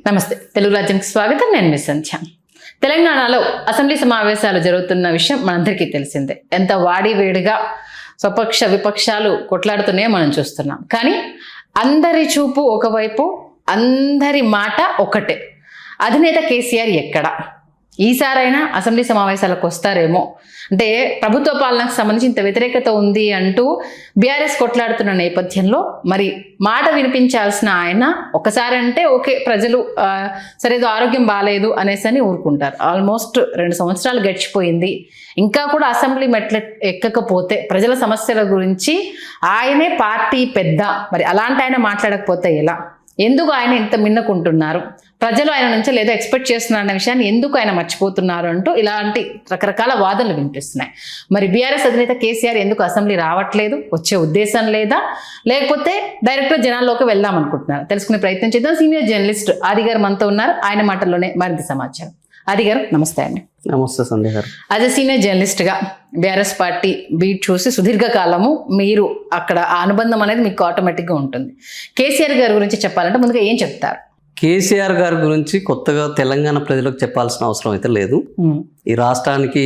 నమస్తే, తెలుగు రాజ్యానికి స్వాగతం. నేను మీ సంధ్య. తెలంగాణలో అసెంబ్లీ సమావేశాలు జరుగుతున్న విషయం మనందరికీ తెలిసిందే. ఎంత వాడి వేడిగా స్వపక్ష విపక్షాలు కొట్లాడుతున్నాయో మనం చూస్తున్నాం. కానీ అందరి చూపు ఒకవైపు, అందరి మాట ఒకటే. అధినేత కేసీఆర్ ఎక్కడ? ఈసారైనా అసెంబ్లీ సమావేశాలకు వస్తారేమో, అంటే ప్రభుత్వ పాలనకు సంబంధించి ఇంత వ్యతిరేకత ఉంది అంటూ బీఆర్ఎస్ కొట్లాడుతున్న నేపథ్యంలో మరి మాట వినిపించాల్సిన ఆయన ఒకసారి అంటే ఓకే, ప్రజలు సరేదో ఆరోగ్యం బాగాలేదు అనేసి ఊరుకుంటారు. ఆల్మోస్ట్ 2 సంవత్సరాలు గడిచిపోయింది. ఇంకా కూడా అసెంబ్లీ మెట్ల ఎక్కకపోతే ప్రజల సమస్యల గురించి ఆయనే పార్టీ పెద్ద, మరి అలాంటి ఆయన మాట్లాడకపోతే ఎలా? ఎందుకు ఆయన ఇంత మిన్నకుంటున్నారు? ప్రజలు ఆయన నుంచి లేదో ఎక్స్పెక్ట్ చేస్తున్నారన్న విషయాన్ని ఎందుకు ఆయన మర్చిపోతున్నారు అంటూ ఇలాంటి రకరకాల వాదనలు వినిపిస్తున్నాయి. మరి బీఆర్ఎస్ అధినేత కేసీఆర్ ఎందుకు అసెంబ్లీ రావట్లేదు? వచ్చే ఉద్దేశం లేదా, లేకపోతే డైరెక్ట్గా జనాల్లోకి వెళ్దాం అనుకుంటున్నారు? తెలుసుకునే ప్రయత్నం చేద్దాం. సీనియర్ జర్నలిస్ట్ ఆది గారు మనతో ఉన్నారు. ఆయన మాటల్లోనే మరింత సమాచారం. ఆది గారు నమస్తే అండి. నమస్తే సంధ్య గారు. యాజ్ ఎ సీనియర్ జర్నలిస్ట్గా బీఆర్ఎస్ పార్టీ బీట్ చూసి సుదీర్ఘకాలము మీరు అక్కడ ఆ అనుబంధం అనేది మీకు ఆటోమేటిక్గా ఉంటుంది. కేసీఆర్ గారి గురించి చెప్పాలంటే ముందుగా ఏం చెప్తారు? కేసీఆర్ గారి గురించి కొత్తగా తెలంగాణ ప్రజలకు చెప్పాల్సిన అవసరం అయితే లేదు. ఈ రాష్ట్రానికి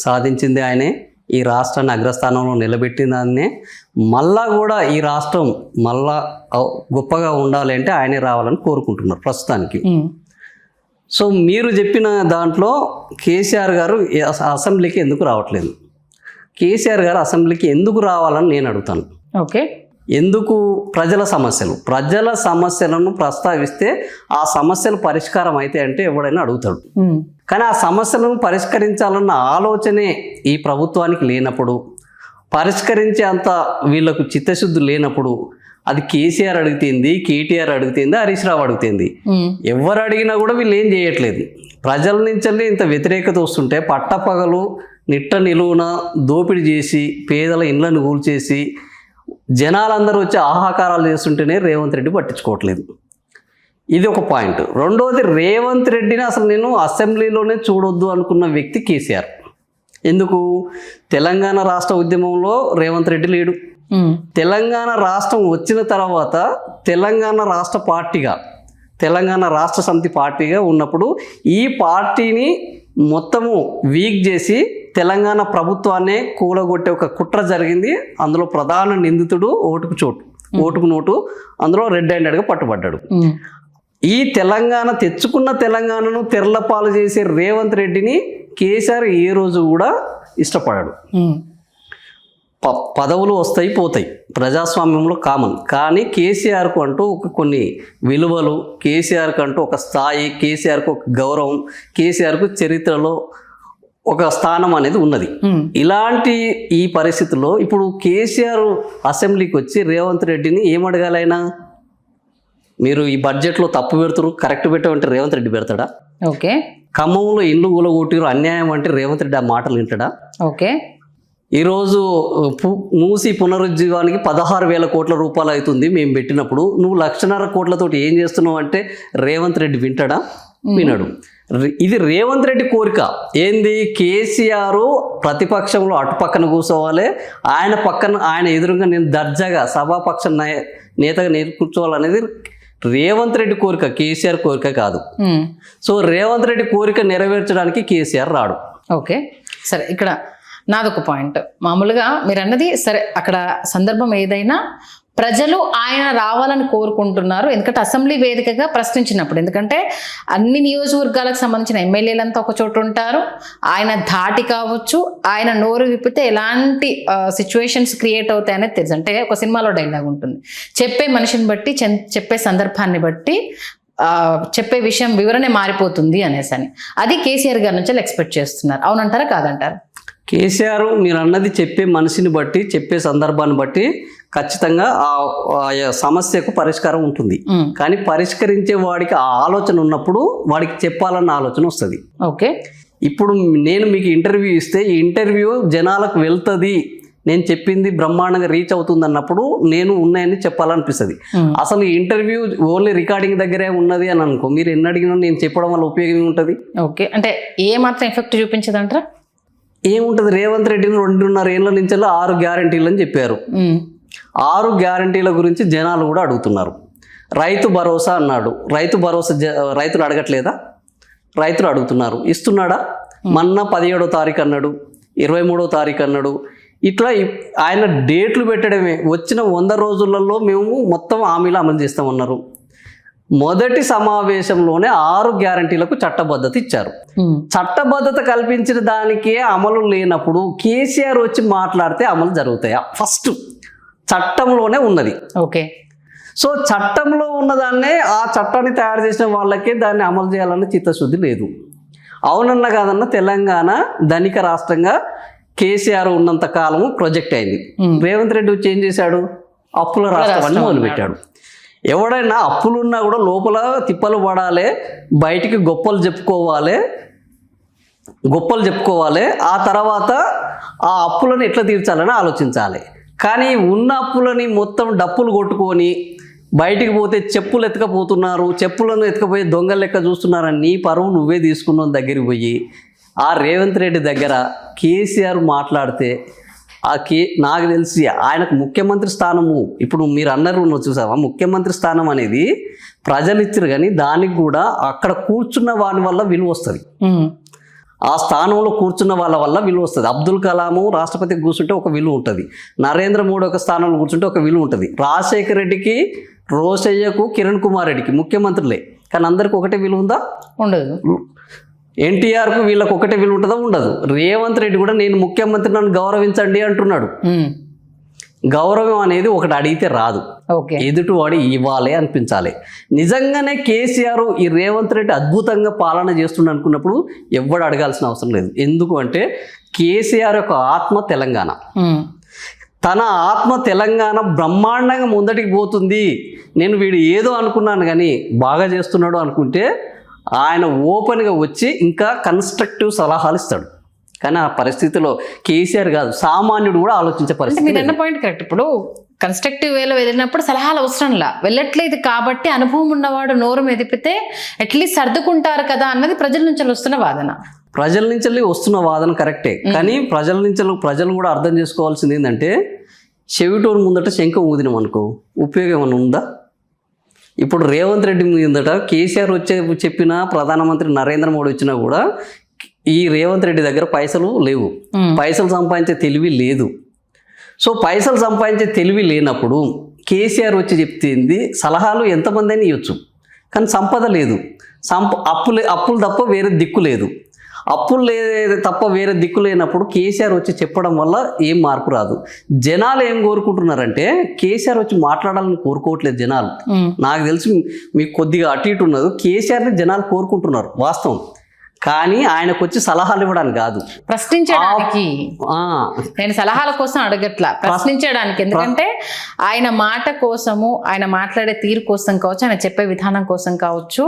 సాధించింది ఆయనే, ఈ రాష్ట్రాన్ని అగ్రస్థానంలో నిలబెట్టిన దాన్నే. మళ్ళా కూడా ఈ రాష్ట్రం మళ్ళా గొప్పగా ఉండాలి అంటే ఆయనే రావాలని కోరుకుంటున్నారు ప్రస్తుతానికి. సో మీరు చెప్పిన దాంట్లో కేసీఆర్ గారు అసెంబ్లీకి ఎందుకు రావట్లేదు, కేసీఆర్ గారు అసెంబ్లీకి ఎందుకు రావాలని నేను అడుగుతాను. ఓకే, ఎందుకు? ప్రజల సమస్యలను ప్రస్తావిస్తే ఆ సమస్యలు పరిష్కారం అయితే అంటే ఎవడైనా అడుగుతాడు. కానీ ఆ సమస్యలను పరిష్కరించాలన్న ఆలోచనే ఈ ప్రభుత్వానికి లేనప్పుడు, పరిష్కరించే అంత వీళ్ళకు చిత్తశుద్ధి లేనప్పుడు, అది కేసీఆర్ అడుగుతుంది, కేటీఆర్ అడుగుతుంది, హరీష్ రావు అడుగుతుంది, ఎవరు అడిగినా కూడా వీళ్ళు ఏం చేయట్లేదు. ప్రజల నుంచి ఇంత వ్యతిరేకత వస్తుంటే పట్టపగలు నిట్ట నిలువున దోపిడీ చేసి పేదల ఇండ్లను కూల్చేసి జనాలందరూ వచ్చి ఆహాకారాలు చేస్తుంటేనే రేవంత్ రెడ్డి పట్టించుకోవట్లేదు. ఇది ఒక పాయింట్. రెండోది, రేవంత్ రెడ్డిని అసలు నేను అసెంబ్లీలోనే చూడొద్దు అనుకున్న వ్యక్తి కేసీఆర్. ఎందుకు? తెలంగాణ రాష్ట్ర ఉద్యమంలో రేవంత్ రెడ్డి లేడు. తెలంగాణ రాష్ట్రం వచ్చిన తర్వాత తెలంగాణ రాష్ట్ర పార్టీగా, తెలంగాణ రాష్ట్ర సమితి పార్టీగా ఉన్నప్పుడు ఈ పార్టీని మొత్తము వీక్ చేసి తెలంగాణ ప్రభుత్వాన్నే కూలగొట్టే ఒక కుట్ర జరిగింది. అందులో ప్రధాన నిందితుడు ఓటుకు నోటు, అందులో రెడ్ హ్యాండెడ్గా పట్టుబడ్డాడు. ఈ తెలంగాణ తెచ్చుకున్న తెలంగాణను తెరలపాలు చేసే రేవంత్ రెడ్డిని కేసీఆర్ ఏ రోజు కూడా ఇష్టపడాడు. పదవులు వస్తాయి పోతాయి, ప్రజాస్వామ్యంలో కామన్. కానీ కేసీఆర్కు అంటూ కొన్ని విలువలు, కేసీఆర్కు అంటూ ఒక స్థాయి, కేసీఆర్కు ఒక గౌరవం, కేసీఆర్కు చరిత్రలో ఒక స్థానం అనేది ఉన్నది. ఇలాంటి ఈ పరిస్థితుల్లో ఇప్పుడు కేసీఆర్ అసెంబ్లీకి వచ్చి రేవంత్ రెడ్డిని ఏమడగాలైనా, మీరు ఈ బడ్జెట్లో తప్పు పెడుతున్నారు, కరెక్ట్ పెట్టమంటే రేవంత్ రెడ్డి పెడతాడా? ఓకే. ఖమ్మంలో ఇల్లు కూలగొట్టిరు, అన్యాయం అంటే రేవంత్ రెడ్డి ఆ మాటలు వింటాడా? ఓకే. ఈరోజు మూసి పునరుజ్జీవానికి 16,000 కోట్ల రూపాయలు అవుతుంది మేము పెట్టినప్పుడు, నువ్వు 1,50,000 కోట్లతోటి ఏం చేస్తున్నావు అంటే రేవంత్ రెడ్డి వింటాడా? వినడు. ఇది రేవంత్ రెడ్డి కోరిక. ఏంది? కేసీఆర్ ప్రతిపక్షంలో అటుపక్కన కూర్చోవాలి, ఆయన ఎదురుగా నేను దర్జాగా సభాపక్ష నేతగా నేను కూర్చోవాలనేది రేవంత్ రెడ్డి కోరిక, కేసీఆర్ కోరిక కాదు. సో రేవంత్ రెడ్డి కోరిక నెరవేర్చడానికి కేసీఆర్ రాడు. ఓకే, సరే. ఇక్కడ నాదొక పాయింట్. మామూలుగా మీరు అన్నది సరే, అక్కడ సందర్భం ఏదైనా ప్రజలు ఆయన రావాలని కోరుకుంటున్నారు. ఎందుకంటే అసెంబ్లీ వేదికగా ప్రశ్నించినప్పుడు, ఎందుకంటే అన్ని నియోజకవర్గాలకు సంబంధించిన ఎమ్మెల్యేలంతా ఒక చోటు ఉంటారు. ఆయన ధాటి కావచ్చు, ఆయన నోరు విప్పితే ఎలాంటి సిచ్యువేషన్స్ క్రియేట్ అవుతాయనేది తెలుసు. అంటే ఒక సినిమాలో డైలాగ్ ఉంటుంది, చెప్పే మనిషిని బట్టి, చెప్పే సందర్భాన్ని బట్టి చెప్పే విషయం వివరణ మారిపోతుంది అనేసి అని. అది కేసీఆర్ గారి నుంచి ఎక్స్పెక్ట్ చేస్తున్నారు. అవునంటారా కాదంటారా? కేసీఆర్ మీరు అన్నది చెప్పే మనిషిని బట్టి, చెప్పే సందర్భాన్ని బట్టి ఖచ్చితంగా ఆ సమస్యకు పరిష్కారం ఉంటుంది. కానీ పరిష్కరించే వాడికి ఆ ఆలోచన ఉన్నప్పుడు వాడికి చెప్పాలన్న ఆలోచన వస్తుంది. ఓకే. ఇప్పుడు నేను మీకు ఇంటర్వ్యూ ఇస్తే ఈ ఇంటర్వ్యూ జనాలకు వెళ్తుంది, నేను చెప్పింది బ్రహ్మాండంగా రీచ్ అవుతుంది అన్నప్పుడు నేను ఉన్నాయని చెప్పాలనిపిస్తుంది. అసలు ఈ ఇంటర్వ్యూ ఓన్లీ రికార్డింగ్ దగ్గరే ఉన్నది అని అనుకో, మీరు ఎన్ని అడిగినా నేను చెప్పడం వల్ల ఉపయోగం ఉంటుంది. ఓకే, అంటే ఏ మాత్రం ఎఫెక్ట్ చూపించదంటారా? ఏముంటుంది? రేవంత్ రెడ్డిని 2.5 ఏళ్ల నుంచి 6 గ్యారంటీలు అని చెప్పారు. 6 గ్యారంటీల గురించి జనాలు కూడా అడుగుతున్నారు. రైతు భరోసా అన్నాడు. రైతు భరోసా రైతులు అడగట్లేదా? రైతులు అడుగుతున్నారు. ఇస్తున్నాడా? మొన్న 17వ తారీఖు అన్నాడు, 23వ తారీఖు అన్నాడు. ఇట్లా ఆయన డేట్లు పెట్టడమే. వచ్చిన 100 రోజులలో మేము మొత్తం హామీలు అమలు చేస్తామన్నారు. మొదటి సమావేశంలోనే 6 గ్యారంటీలకు చట్టబద్ధత ఇచ్చారు. చట్టబద్ధత కల్పించిన దానికే అమలు లేనప్పుడు కేసీఆర్ వచ్చి మాట్లాడితే అమలు జరుగుతాయా? ఫస్ట్ చట్టంలోనే ఉన్నది. ఓకే. సో చట్టంలో ఉన్నదాన్నే ఆ చట్టాన్ని తయారు చేసిన వాళ్ళకే దాన్ని అమలు చేయాలన్న చిత్తశుద్ధి లేదు. అవునన్నా కాదన్నా తెలంగాణ ధనిక రాష్ట్రంగా కేసీఆర్ ఉన్నంత కాలము ప్రొజెక్ట్ అయింది. రేవంత్ రెడ్డి వచ్చి ఏం చేశాడు? అప్పుల రాష్ట్రాన్ని మొదలుపెట్టాడు. ఎవడైనా అప్పులున్నా కూడా లోపల తిప్పలు పడాలి, బయటికి గొప్పలు చెప్పుకోవాలి. ఆ తర్వాత ఆ అప్పులను ఎట్లా తీర్చాలని ఆలోచించాలి. కానీ ఉన్న అప్పులని మొత్తం డప్పులు కొట్టుకొని బయటికి పోతే చెప్పులు ఎత్తుకపోతున్నారు, చెప్పులను ఎత్తుకపోయి దొంగల లెక్క చూస్తున్నారని నీ పరువు నువ్వే తీసుకున్న దగ్గరికి పోయి ఆ రేవంత్ రెడ్డి దగ్గర కేసీఆర్ మాట్లాడితే నాకు తెలిసి ఆయనకు ముఖ్యమంత్రి స్థానము, ఇప్పుడు మీరు అన్నారు చూసావా, ముఖ్యమంత్రి స్థానం అనేది ప్రజలు ఇచ్చారు, కానీ దానికి కూడా అక్కడ కూర్చున్న వాని వల్ల విలువ వస్తుంది. ఆ స్థానంలో కూర్చున్న వాళ్ళ వల్ల విలువ వస్తుంది. అబ్దుల్ కలాము రాష్ట్రపతికి కూర్చుంటే ఒక విలువ ఉంటుంది, నరేంద్ర మోడీ ఒక స్థానంలో కూర్చుంటే ఒక విలువ ఉంటుంది, రాజశేఖర రెడ్డికి, రోసయ్యకు, కిరణ్ కుమార్ రెడ్డికి ముఖ్యమంత్రులే, కానీ అందరికి ఒకటే విలువ ఉందా? ఉండదు. ఎన్టీఆర్కు వీళ్ళకు ఒకటే విలువ ఉంటుందా? ఉండదు. రేవంత్ రెడ్డి కూడా నేను ముఖ్యమంత్రి, నన్ను గౌరవించండి అంటున్నాడు. గౌరవం అనేది ఒకటి అడిగితే రాదు, ఎదుటివాడి ఇవ్వాలి అనిపించాలి. నిజంగానే కేసీఆర్ ఈ రేవంత్ రెడ్డి అద్భుతంగా పాలన చేస్తుండ అనుకున్నప్పుడు ఎవ్వడు అడగాల్సిన అవసరం లేదు. ఎందుకు అంటే కేసీఆర్ యొక్క ఆత్మ తెలంగాణ, తన ఆత్మ తెలంగాణ బ్రహ్మాండంగా ముందటికి పోతుంది. నేను వీడు ఏదో అనుకున్నాను కానీ బాగా చేస్తున్నాడు అనుకుంటే ఆయన ఓపెన్గా వచ్చి ఇంకా కన్స్ట్రక్టివ్ సలహాలు ఇస్తాడు. కానీ ఆ పరిస్థితిలో కేసీఆర్ కాదు, సామాన్యుడు కూడా ఆలోచించే పరిస్థితి. మీరు అన్న పాయింట్ కరెక్ట్. ఇప్పుడు కన్స్ట్రక్టివ్ వేలో వెళ్ళినప్పుడు సలహాలు అవసరంలా, వెళ్ళట్లేదు కాబట్టి అనుభవం ఉన్నవాడు నోరు మెదిపితే అట్లీస్ట్ సర్దుకుంటారు కదా అన్నది ప్రజల నుంచి వస్తున్న వాదన. ప్రజల నుంచి వస్తున్న వాదన కరెక్టే, కానీ ప్రజలు కూడా అర్థం చేసుకోవాల్సింది ఏంటంటే, చెవిటోరు ముందట శంఖం ఊదినం అనుకో ఉపయోగం ఏమైనా ఉందా? ఇప్పుడు రేవంత్ రెడ్డి ముందట కేసీఆర్ చెప్పిన ప్రధానమంత్రి నరేంద్ర మోడీ వచ్చినా కూడా ఈ రేవంత్ రెడ్డి దగ్గర పైసలు లేవు, పైసలు సంపాదించే తెలివి లేదు. సో పైసలు సంపాదించే తెలివి లేనప్పుడు కేసీఆర్ వచ్చి చెప్తేంది సలహాలు ఎంతమంది అయినా ఇవ్వచ్చు, కానీ సంపద లేదు. అప్పులు తప్ప వేరే దిక్కు లేదు. అప్పులు తప్ప వేరే దిక్కు లేనప్పుడు కేసీఆర్ వచ్చి చెప్పడం వల్ల ఏం మార్పు రాదు. జనాలు ఏం కోరుకుంటున్నారంటే కేసీఆర్ వచ్చి మాట్లాడాలని కోరుకోవట్లేదు జనాలు. నాకు తెలిసి మీకు కొద్దిగా అటు ఇటు ఉన్నది. కేసీఆర్ని జనాలు కోరుకుంటున్నారు వాస్తవం, కానీ ఆయనకు వచ్చి సలహాలు ఇవ్వడానికి కాదు, ప్రశ్నించడానికి. నేను సలహాల కోసం అడగట్లా, ప్రశ్నించడానికి. ఎందుకంటే ఆయన మాట కోసము, ఆయన మాట్లాడే తీరు కోసం కావచ్చు, ఆయన చెప్పే విధానం కోసం కావచ్చు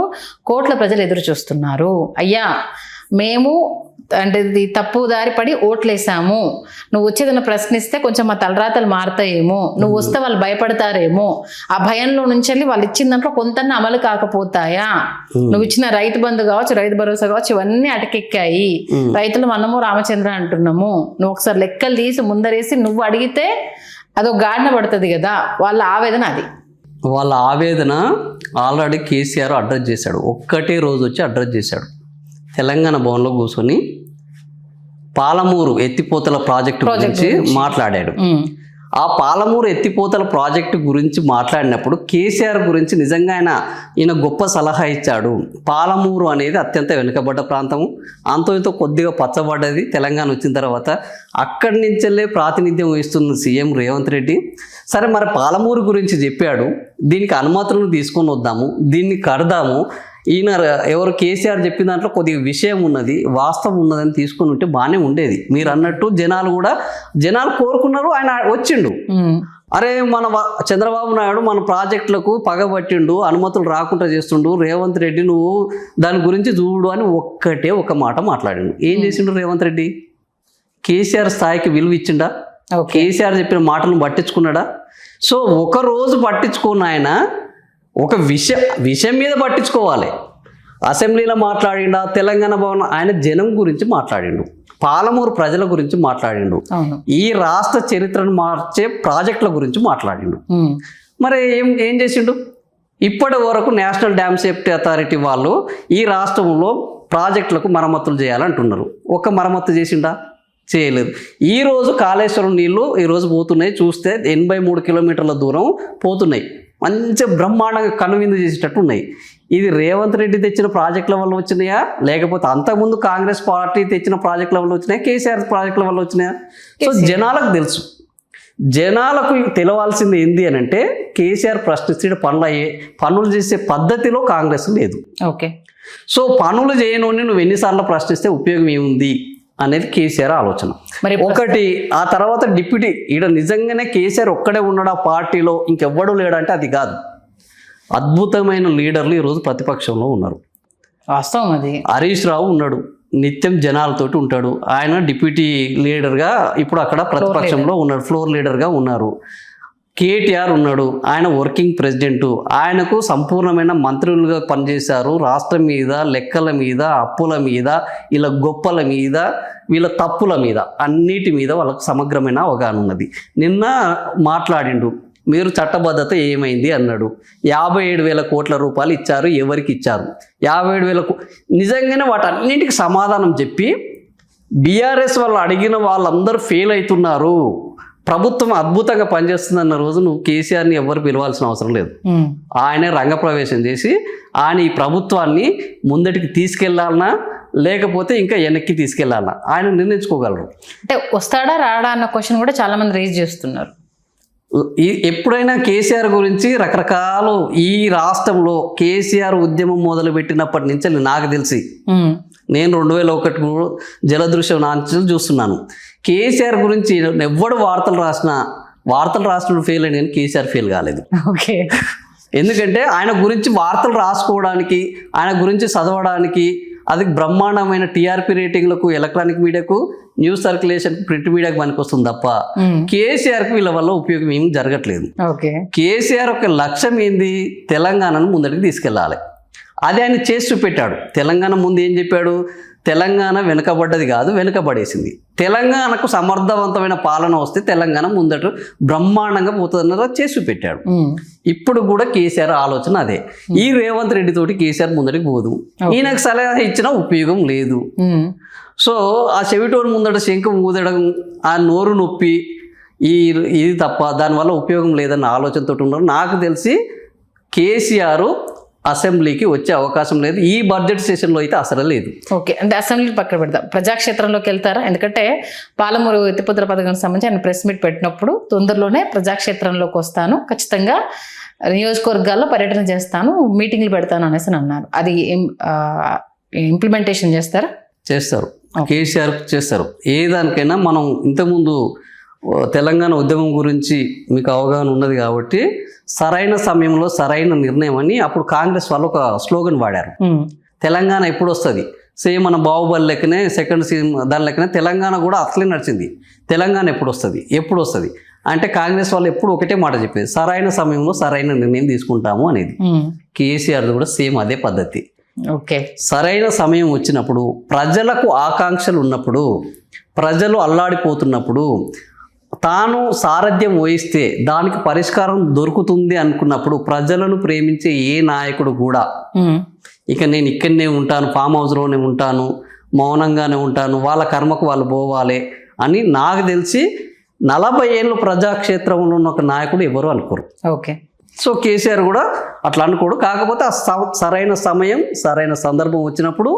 కోట్ల ప్రజలు ఎదురు చూస్తున్నారు. అయ్యా మేము అంటే తప్పు దారి పడి ఓట్లేసాము, నువ్వు వచ్చేదన్న ప్రశ్నిస్తే కొంచెం మా తలరాతలు మారుతాయేమో, నువ్వు వస్తే వాళ్ళు భయపడతారేమో, ఆ భయంలో నుంచి వాళ్ళు ఇచ్చిన దాంట్లో కొంత అమలు కాకపోతాయా, నువ్వు ఇచ్చిన రైతు బంధు కావచ్చు, రైతు భరోసా కావచ్చు, ఇవన్నీ అటకెక్కాయి, రైతులు మనము రామచంద్ర అంటున్నాము, నువ్వు ఒకసారి లెక్కలు తీసి ముందరేసి నువ్వు అడిగితే అదొక గాడిన పడుతుంది కదా, వాళ్ళ ఆవేదన అది. వాళ్ళ ఆవేదన ఆల్రెడీ కేసీఆర్ అడ్రస్ చేశాడు. ఒక్కటే రోజు వచ్చి అడ్రస్ చేశాడు. తెలంగాణ భవన్లో కూర్చొని పాలమూరు ఎత్తిపోతల ప్రాజెక్టు గురించి మాట్లాడాడు. ఆ పాలమూరు ఎత్తిపోతల ప్రాజెక్టు గురించి మాట్లాడినప్పుడు కేసీఆర్ గురించి నిజంగా ఈయన గొప్ప సలహా ఇచ్చాడు. పాలమూరు అనేది అత్యంత వెనుకబడ్డ ప్రాంతము, అంతో ఇంతో కొద్దిగా పచ్చబడ్డది తెలంగాణ వచ్చిన తర్వాత. అక్కడి నుంచెల్లే ప్రాతినిధ్యం వహిస్తున్న సీఎం రేవంత్ రెడ్డి. సరే మరి పాలమూరు గురించి చెప్పాడు, దీనికి అనుమతులను తీసుకొని వద్దాము, దీన్ని కడదాము. ఈయన ఎవరు కేసీఆర్ చెప్పిన దాంట్లో కొద్దిగా విషయం ఉన్నది, వాస్తవం ఉన్నదని తీసుకుని ఉంటే బాగానే ఉండేది. మీరు అన్నట్టు జనాలు కోరుకున్నారు, ఆయన వచ్చిండు. అరే మన చంద్రబాబు నాయుడు మన ప్రాజెక్టులకు పగబట్టిండు, అనుమతులు రాకుండా చేస్తుండు, రేవంత్ రెడ్డి నువ్వు దాని గురించి చూడు అని ఒక్కటే ఒక మాట మాట్లాడిండు. ఏం చేసిండు రేవంత్ రెడ్డి? కేసీఆర్ స్థాయికి విలువ ఇచ్చిండా? కేసీఆర్ చెప్పిన మాటలను పట్టించుకున్నాడా? సో ఒక రోజు పట్టించుకున్న ఆయన ఒక విషయం మీద పట్టించుకోవాలి. అసెంబ్లీలో మాట్లాడిండా, తెలంగాణ భవన్, ఆయన జనం గురించి మాట్లాడిండు, పాలమూరు ప్రజల గురించి మాట్లాడిండు, ఈ రాష్ట్ర చరిత్రను మార్చే ప్రాజెక్టుల గురించి మాట్లాడిండు. మరి ఏం చేసిండు? ఇప్పటి వరకు నేషనల్ డ్యామ్ సేఫ్టీ అథారిటీ వాళ్ళు ఈ రాష్ట్రంలో ప్రాజెక్టులకు మరమ్మతులు చేయాలంటున్నారు. ఒక్క మరమ్మతు చేసిండా? చేయలేదు. ఈరోజు కాళేశ్వరం నీళ్లు ఈరోజు పోతున్నాయి, చూస్తే 83 కిలోమీటర్ల దూరం పోతున్నాయి, మంచి బ్రహ్మాండంగా కనువిందు చేసేటట్టు ఉన్నాయి. ఇది రేవంత్ రెడ్డి తెచ్చిన ప్రాజెక్టుల వల్ల వచ్చినాయా, లేకపోతే అంతకుముందు కాంగ్రెస్ పార్టీ తెచ్చిన ప్రాజెక్టుల వల్ల వచ్చినాయా, కేసీఆర్ ప్రాజెక్టుల వల్ల వచ్చినాయా? సో జనాలకు తెలుసు. జనాలకు తెలవాల్సింది ఏంది అని అంటే కేసీఆర్ ప్రశ్నిస్తే పనులు చేసే పద్ధతిలో కాంగ్రెస్ లేదు. ఓకే. సో పనులు చేయనోని నువ్వు ఎన్నిసార్లు ప్రశ్నిస్తే ఉపయోగం ఏముంది అనేది కేసీఆర్ ఆలోచన. మరి ఒకటి, ఆ తర్వాత డిప్యూటీ ఈడ నిజంగానే కేసీఆర్ ఒక్కడే ఉన్నాడు ఆ పార్టీలో, ఇంకెవ్వడూ లేడంటే అది కాదు. అద్భుతమైన లీడర్లు ఈరోజు ప్రతిపక్షంలో ఉన్నారు. వాస్తవం అది. హరీష్ రావు ఉన్నాడు, నిత్యం జనాలతోటి ఉంటాడు. ఆయన డిప్యూటీ లీడర్గా ఇప్పుడు అక్కడ ప్రతిపక్షంలో ఉన్నాడు, ఫ్లోర్ లీడర్గా ఉన్నారు. కేటీఆర్ ఉన్నాడు, ఆయన వర్కింగ్ ప్రెసిడెంట్. ఆయనకు సంపూర్ణమైన మంత్రులుగా పనిచేశారు. రాష్ట్రం మీద, లెక్కల మీద, అప్పుల మీద, వీళ్ళ గొప్పల మీద, వీళ్ళ తప్పుల మీద, అన్నిటి మీద వాళ్ళకు సమగ్రమైన అవగాహన ఉన్నది. నిన్న మాట్లాడిండు, మీరు చట్టబద్ధత ఏమైంది అన్నాడు. 57,000 కోట్ల రూపాయలు ఇచ్చారు, ఎవరికి ఇచ్చారు? 57,000 నిజంగానే వాటన్నింటికి సమాధానం చెప్పి బీఆర్ఎస్ వాళ్ళు అడిగిన వాళ్ళందరూ ఫెయిల్ అవుతున్నారు, ప్రభుత్వం అద్భుతంగా పనిచేస్తుందన్న రోజు నువ్వు కేసీఆర్ని ఎవరు పిలవాల్సిన అవసరం లేదు. ఆయనే రంగప్రవేశం చేసి ఆయన ఈ ప్రభుత్వాన్ని ముందటికి తీసుకెళ్లాలన్నా లేకపోతే ఇంకా వెనక్కి తీసుకెళ్లాలన్నా ఆయన నిర్ణయించుకోగలరు. అంటే వస్తాడా రాడా అన్న క్వశ్చన్ కూడా చాలా మంది రేజ్ చేస్తున్నారు. ఎప్పుడైనా కేసీఆర్ గురించి రకరకాలు, ఈ రాష్ట్రంలో కేసీఆర్ ఉద్యమం మొదలుపెట్టినప్పటి నుంచి నాకు తెలిసి, నేను 2001 జలదృశ్యం నాంచులు చూస్తున్నాను. కేసీఆర్ గురించి ఎవ్వడు వార్తలు రాసినప్పుడు ఫెయిల్ అయ్యి, కానీ కేసీఆర్ ఫెయిల్ కాలేదు. ఓకే. ఎందుకంటే ఆయన గురించి వార్తలు రాసుకోవడానికి, ఆయన గురించి చదవడానికి అది బ్రహ్మాండమైన టీఆర్పీ రేటింగ్లకు, ఎలక్ట్రానిక్ మీడియాకు, న్యూస్ సర్క్యులేషన్, ప్రింట్ మీడియాకు పనికొస్తుంది తప్ప కేసీఆర్కి వీళ్ళ వల్ల ఉపయోగం ఏమి జరగట్లేదు. కేసీఆర్ ఒక లక్ష్యం ఏంది? తెలంగాణను ముందడికి తీసుకెళ్ళాలి. అది ఆయన చేసి చూపెట్టాడు. తెలంగాణ ముందు ఏం చెప్పాడు? తెలంగాణ వెనుకబడ్డది కాదు, వెనుకబడేసింది. తెలంగాణకు సమర్థవంతమైన పాలన వస్తే తెలంగాణ ముందట బ్రహ్మాండంగా పోతుందన్న చేసి చూపెట్టాడు. ఇప్పుడు కూడా కేసీఆర్ ఆలోచన అదే. ఈ రేవంత్ రెడ్డి తోటి కేసీఆర్ ముందటికి పోదు, ఈయనకు సలహా ఇచ్చినా ఉపయోగం లేదు. సో ఆ చెవిటోని ముందట శంఖం ఊదడం, ఆ నోరు నొప్పి, ఇది తప్ప దానివల్ల ఉపయోగం లేదన్న ఆలోచనతో ఉన్నారు. నాకు తెలిసి కేసీఆర్ అసెంబ్లీకి వచ్చే అవకాశం లేదు. ఈ బడ్జెట్ సెషన్లో అయితే అసలు లేదు. ఓకే. అంటే అసెంబ్లీ పక్కన పెడదాం, ప్రజాక్షేత్రంలోకి వెళ్తారా? ఎందుకంటే పాలమూరు ఎత్తిపోతల పథకానికి సంబంధించి ఆయన ప్రెస్ మీట్ పెట్టినప్పుడు తొందరలోనే ప్రజాక్షేత్రంలోకి వస్తాను, ఖచ్చితంగా నియోజకవర్గాల్లో పర్యటన చేస్తాను, మీటింగ్లు పెడతాను అనేసి అన్నారు. అది ఇంప్లిమెంటేషన్ చేస్తారా? చేస్తారు, కేసీఆర్ చేస్తారు. ఏ దానికైనా మనం ఇంతకుముందు తెలంగాణ ఉద్యమం గురించి మీకు అవగాహన ఉన్నది కాబట్టి సరైన సమయంలో సరైన నిర్ణయం అని అప్పుడు కాంగ్రెస్ వాళ్ళు ఒక స్లోగన్ వాడారు. తెలంగాణ ఎప్పుడు వస్తుంది? సేమ్ మన బాహుబలి లెక్కనే, సెకండ్ సీజన్ దాని లెక్కనే తెలంగాణ కూడా అట్లే నడిచింది. తెలంగాణ ఎప్పుడు వస్తుంది అంటే కాంగ్రెస్ వాళ్ళు ఎప్పుడు ఒకటే మాట చెప్పేది, సరైన సమయంలో సరైన నిర్ణయం తీసుకుంటాము అనేది. కేసీఆర్ కూడా సేమ్ అదే పద్ధతి. ఓకే. సరైన సమయం వచ్చినప్పుడు, ప్రజలకు ఆకాంక్షలు ఉన్నప్పుడు, ప్రజలు అల్లాడిపోతున్నప్పుడు, తాను సారథ్యం వహిస్తే దానికి పరిష్కారం దొరుకుతుంది అనుకున్నప్పుడు, ప్రజలను ప్రేమించే ఏ నాయకుడు కూడా ఇక నేను ఇక్కడనే ఉంటాను, ఫామ్ హౌస్లోనే ఉంటాను, మౌనంగానే ఉంటాను, వాళ్ళ కర్మకు వాళ్ళు పోవాలి అని నాకు తెలిసి 40 ఏళ్ళు ప్రజాక్షేత్రంలో ఉన్న ఒక నాయకుడు ఎవరు అనుకోరు. ఓకే. సో కేసీఆర్ కూడా అట్లా అనుకోడు. కాకపోతే సరైన సమయం, సరైన సందర్భం వచ్చినప్పుడు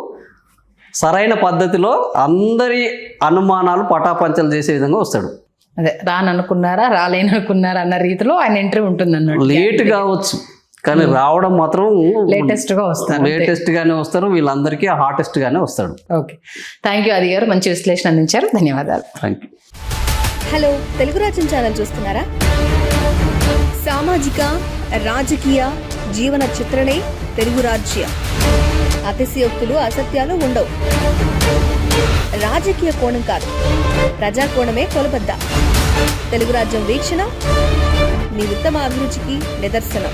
సరైన పద్ధతిలో అందరి అనుమానాలు పటాపంచలు చేసే విధంగా వస్తాడు. అదే రాననుకున్నారా, రాలేననుకున్నారా అన్న రీతిలో ఆయన ఎంట్రీ ఉంటుంది అన్నాడు. లేట్ కావచ్చు కానీ రావడం మాత్రం లేటెస్ట్ గానే వస్తారు. వీళ్ళందరికీ హాటెస్ట్ గానే వస్తాడు. ఓకే. థ్యాంక్ యూ ఆది గారు, మంచి విశ్లేషణ అందించారు. ధన్యవాదాలు. Thank you. హలో, తెలుగు రాజ్యం ఛానల్ చూస్తున్నారా? సామాజిక, రాజకీయ, జీవన చిత్రణే తెలుగు రాజ్యం. అతిశయోక్తులు, అసత్యాలు ఉండవు. రాజకీయ కోణం కాదు, ప్రజా కోణమే కొలబద్ద. తెలుగు రాజ్యం వీక్షణ మీ ఉత్తమ అభిరుచికి నిదర్శనం.